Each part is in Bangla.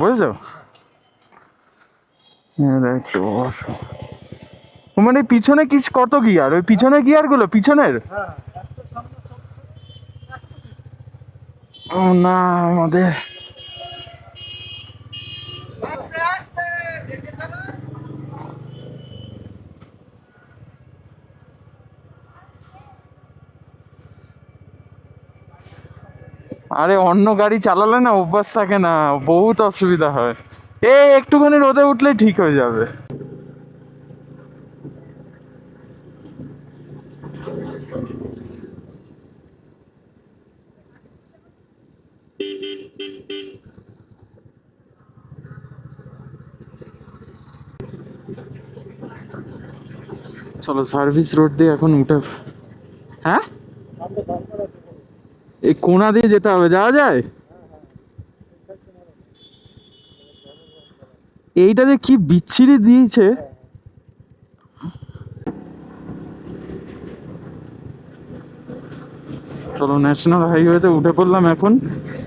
বুঝেছো? একটু মানে পিছনে কি কত গিয়ার, ওই পিছনের গিয়ার গুলো পিছনের? ও না, আমাদের আরে অন্য গাড়ি চালালে না অভ্যাস থাকে না, বহুত অসুবিধা হয়। একটুখানি রোদে উঠলেই ঠিক হয়ে যাবে। চলো সার্ভিস রোড দিয়ে এখন উঠে। হ্যাঁ, এই কোনা দিয়ে যেতে হবে, যাওয়া যায়? এইটা যে কি বিচ্ছিরি দিয়েছে। চলো ন্যাশনাল হাইওয়েতে উঠে পড়লাম এখন।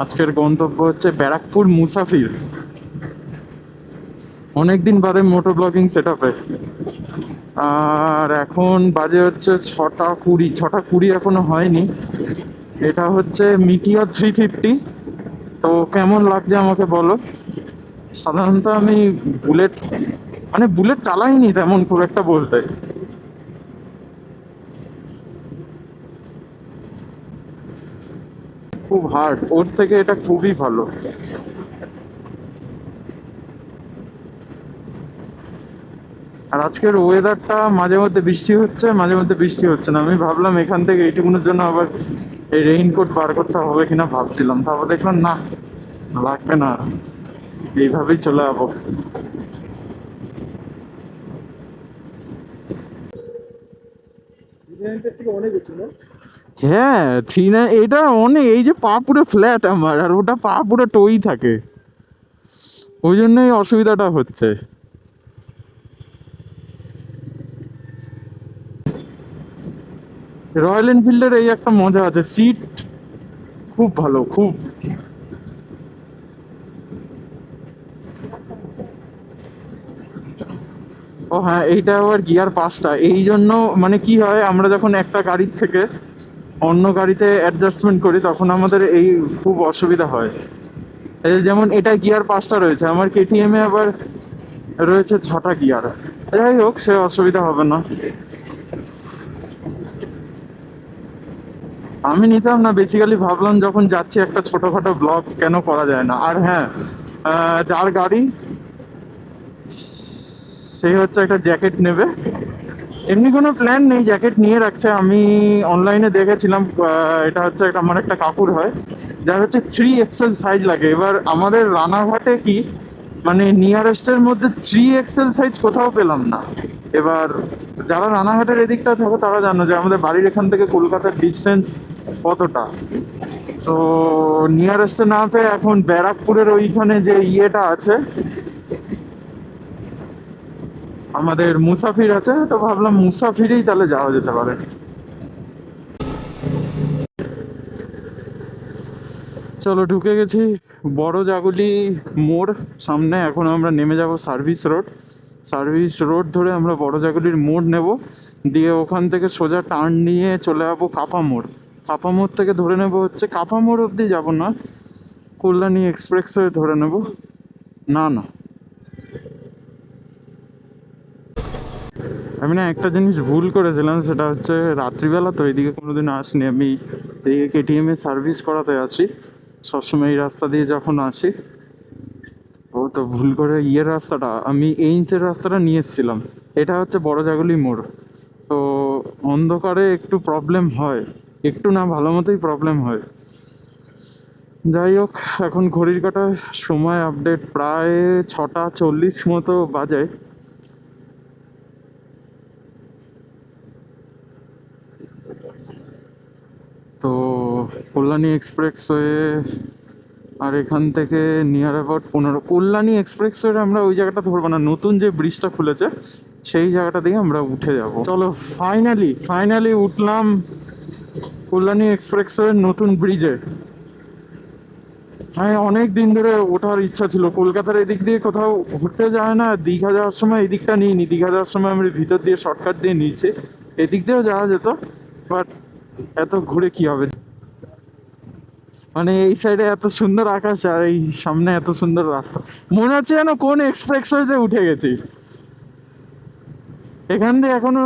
আজকের গন্তব্য হচ্ছে ব্যারাকপুর মুসাফির। অনেকদিন বাদে মোটর ব্লগিং সেট আপে। আর এখন বাজে হচ্ছে 6টা 20, 6টা 20 এখনো হয়নি। এটা হচ্ছে মিটিওর 350। তো কেমন লাগছে আমাকে বলো। সাধারণত আমি বুলেট, মানে বুলেট চালাইনি তেমন খুব একটা বলতে। খুব হার্ড, ওর থেকে এটা খুবই ভালো। আর আজকের ওয়েদারটা মাঝে মধ্যে বৃষ্টি হচ্ছে, মাঝে মধ্যে বৃষ্টি হচ্ছে না। আমি ভাবলাম এখান থেকে এইটুকুনের জন্য আবার এই রেইনকোট বার করতে হবে কিনা ভাবছিলাম, তারপর দেখলাম না, লাগবে না, এইভাবেই চলে যাবো। হ্যাঁ, 39 এটা অনেক, এই যে পা পুরো ফ্ল্যাট আমার, আর ওটা পা পুরো টই থাকে, ওই জন্যই অসুবিধাটা হচ্ছে। রয়্যাল এনফিল্ডের এই একটা মজা আছে, সিট খুব ভালো, খুব। ও হ্যাঁ, এইটা আবার গিয়ার 5টা, এই জন্য মানে কি হয়, আমরা যখন একটা গাড়ির থেকে অন্য গাড়িতে অ্যাডজাস্টমেন্ট করি তখন আমাদের এই খুব অসুবিধা হয়। এই যে যেমন এটা গিয়ার 5টা রয়েছে, আমার কেটিএম এ আবার রয়েছে 6টা গিয়ার। যাই হোক, সে অসুবিধা হবে না। আমি নিতাম না, বেসিক্যালি ভাবলাম যখন যাচ্ছি একটা ছোটখাটো ব্লগ কেন করা যায় না। আর হ্যাঁ, যার গাড়ি সেই হচ্ছে একটা জ্যাকেট নেবে। এমনি কোনো প্ল্যান নেই, জ্যাকেট নিয়ে রাখছে। আমি অনলাইনে দেখেছিলাম, এটা হচ্ছে একটা, আমার একটা কাকুর হয় যার হচ্ছে 3XL সাইজ লাগে। এবার আমাদের রানাঘাটে কি, মানে নিয়ারেস্টের মধ্যে 3XL সাইজ কোথাও পেলাম না। এবার যারা রানাঘাটের এদিকটা থাকো তারা জানো যে আমাদের বাড়ির এখান থেকে কলকাতার ডিস্টেন্স কতটা। তো নিয়ারেস্টে না পেয়ে এখন ব্যারাকপুরের ওইখানে যে ইয়েটা আছে, আমাদের মুসাফির আছে, তো ভাবলাম মুসাফিরেই তাহলে যাওয়া যেতে পারে। চলো ঢুকে গেছি বড় জাগুলি মোড় সামনে। এখন আমরা নেমে যাব সার্ভিস রোড। সার্ভিস রোড ধরে আমরা বড় জাগুলির মোড় নেব, দিয়ে ওখান থেকে সোজা টার্ন নিয়ে চলে যাবো কাপা মোড়। কাপা মোড় থেকে ধরে নেব হচ্ছে, কাপা মোড় অবধি যাব না, কল্যাণী এক্সপ্রেসওয়ে ধরে নেব। না না, আমি না একটা জিনিস ভুল করেছিলাম, সেটা হচ্ছে রাত্রিবেলা তো এইদিকে কোনোদিন আসিনি আমি। এদিকে কেটিএম এ সার্ভিস করাতে আছি সবসময়, এই রাস্তা দিয়ে যখন আসি। ও তো ভুল করে ইয়ের রাস্তাটা, আমি এইমসের রাস্তাটা নিয়ে এসেছিলাম। এটা হচ্ছে বড় জাগুলি মোড়। তো অন্ধকারে একটু প্রবলেম হয়, একটু না ভালো মতোই প্রবলেম হয়। যাই হোক, এখন ঘড়ির কাঁটায় সময় আপডেট প্রায় 6টা 40 মতো বাজে। তো কল্যাণী এক্সপ্রেসওয়ে, আর এখান থেকে নিয়ার অ্যাবাউট 15, কল্যাণী এক্সপ্রেসওয়ে আমরা ওই জায়গাটা ধরবো না, নতুন যে ব্রিজটা খুলেছে সেই জায়গাটা দিয়ে আমরা উঠে যাব। চলো, ফাইনালি ফাইনালি উঠলাম কল্যাণী এক্সপ্রেসওয়ের নতুন ব্রিজে। হ্যাঁ, অনেক দিন ধরে ওঠার ইচ্ছা ছিল। কলকাতার এদিক দিয়ে কোথাও ঘুরতে যায় না, দীঘা যাওয়ার সময় এদিকটা নিইনি, দীঘা যাওয়ার সময় আমি ভিতর দিয়ে শর্টকাট দিয়ে নিয়েছি, এদিক দিয়েও যাওয়া যেত, বাট এত ঘুরে কি হবে। মানে এই সাইডে এত সুন্দর আকাশ আর এই সামনে এত সুন্দর রাস্তা, মনে হচ্ছে যেন কোন এক্সপ্রেসওয়েতে উঠে গেছি। এখান দিয়ে এখনো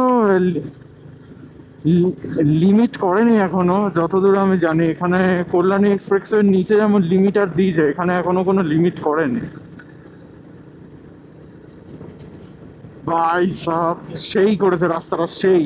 লিমিট করেনি এখনো, যতদূর আমি জানি। এখানে কল্যাণী এক্সপ্রেসওয়ের নিচে যেমন লিমিটার দিয়েছে, এখানে এখনো কোনো লিমিট করেনি। ভাই সাব, সেই করেছে রাস্তাটা, সেই।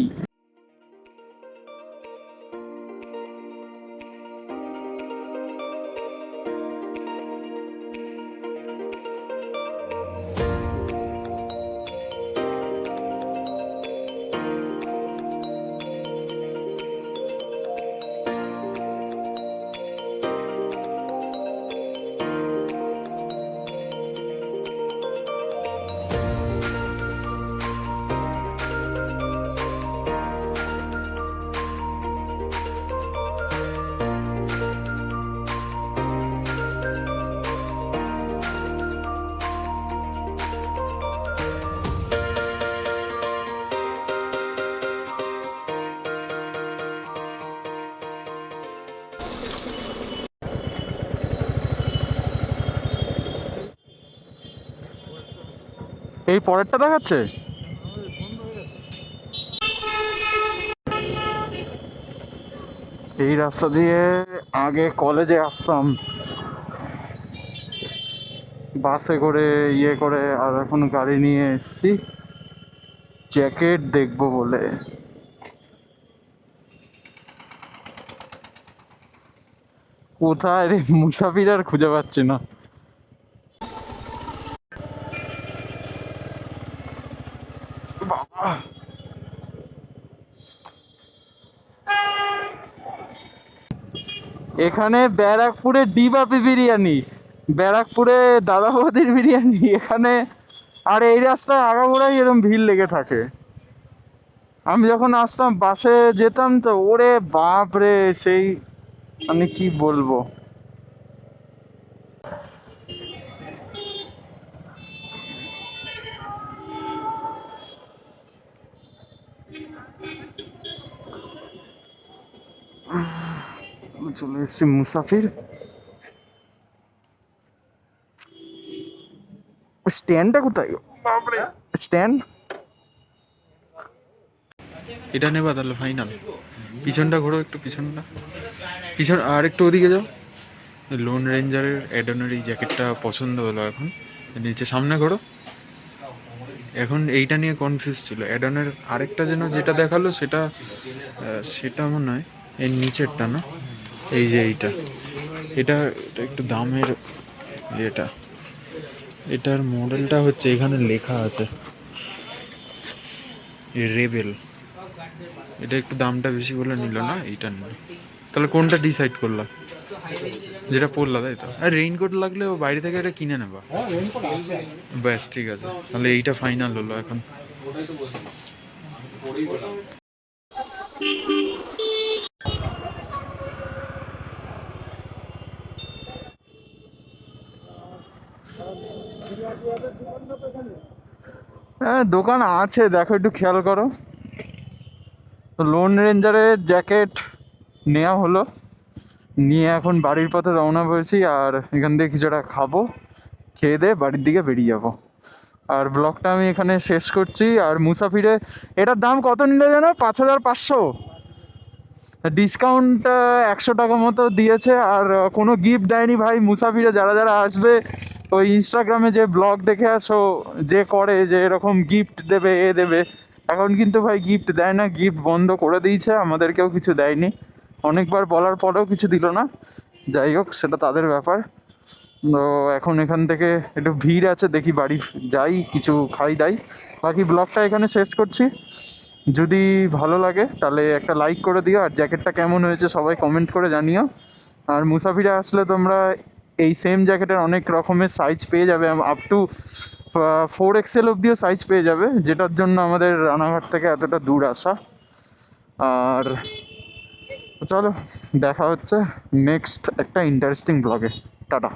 এই পরেরটা দেখাচ্ছে। এই রাস্তা দিয়ে আগে কলেজে আসতাম বাসে করে, ইয়ে করে, আর এখন গাড়ি নিয়ে এসছি জ্যাকেট দেখবো বলে। কোথায় রে মুসাফির, আর খুঁজে পাচ্ছি না। বাবা, এখানে ব্যারাকপুরে ডিবাপি বিরিয়ানি, ব্যারাকপুরে দাদা বৌদির বিরিয়ানি এখানে। আর এই রাস্তায় আগাগোড়াই এরকম ভিড় লেগে থাকে। আমি যখন আসতাম বাসে যেতাম তো, ওরে বাপ রে, সেই মানে কি বলবো। চলে এসছি মুসাফির স্ট্যান্ডটা কোথায়, বাপরে স্ট্যান্ড। এটা নেবা তাহলে ফাইনাল। পিছনটা ঘোরো একটু, পিছনটা পিছন, আর একটু ওদিকে যাও। লোন রেঞ্জারের অ্যাডনের এই জ্যাকেটটা পছন্দ হলো এখন। নিচে সামনে ঘোরো। এখন এইটা নিয়ে কনফিউজ ছিল, অ্যাডনের আরেকটা যেন যেটা দেখালো সেটা সেটা মনে হয় এর নিচেরটা না, এই যে এইটা, এটা এটা একটু দামের। এটা এটার মডেলটা হচ্ছে, এখানে লেখা আছে রেবেল। এটা একটু দামটা বেশি বলে নিল না, এইটা নিল। তাহলে কোনটা ডিসাইড করলা? যেটা পড়লা তাই তো। আর রেইনকোট লাগলে ও বাইরে থেকে এটা কিনে নেবা। ব্যাস ঠিক আছে, তাহলে এইটা ফাইনাল হলো এখন। হ্যাঁ, দোকান আছে, দেখো একটু খেয়াল করো। তো লোন রেঞ্জারের জ্যাকেট নেওয়া হলো, নিয়ে এখন বাড়ির পথে রওনা হয়েছি। আর এখান থেকে কিছুটা খাবো, খেয়ে দিয়ে বাড়ির দিকে বেরিয়ে যাবো। আর ব্লগটা আমি এখানে শেষ করছি। আর মুসাফিরে এটার দাম কত নিল যেন, 5500। ডিসকাউন্ট 100 টাকা মতো দিয়েছে। আর কোনো গিফট দেয়নি ভাই। মুসাফিরে যারা যারা আসবে, ওই ইনস্টাগ্রামে যে ব্লগ দেখে আসো, যে করে যে এরকম গিফট দেবে, এ দেবে, এখন কিন্তু ভাই গিফট দেয় না, গিফট বন্ধ করে দিয়েছে, আমাদেরকেও কিছু দেয়নি। অনেকবার বলার পরেও কিছু দিল না। যাই হোক, সেটা তাদের ব্যাপার। তো এখন এখান থেকে একটু ভিড় আছে, দেখি বাড়ি যাই, কিছু খাই দাই। বাকি ব্লগটা এখানে শেষ করছি। যদি ভালো লাগে তাহলে একটা লাইক করে দিও, আর জ্যাকেটটা কেমন হয়েছে সবাই কমেন্ট করে জানিও। আর মুসাফিরে আসলে তোমরা এই সেম জ্যাকেটের অনেক রকমের সাইজ পেয়ে যাবে, আপ টু 4XL অবধিও সাইজ পেয়ে যাবে, যেটার জন্য আমাদের রানাঘাট থেকে এতটা দূর আসা। আর চলো, দেখা হচ্ছে নেক্সট একটা ইন্টারেস্টিং ব্লগে। টাটা।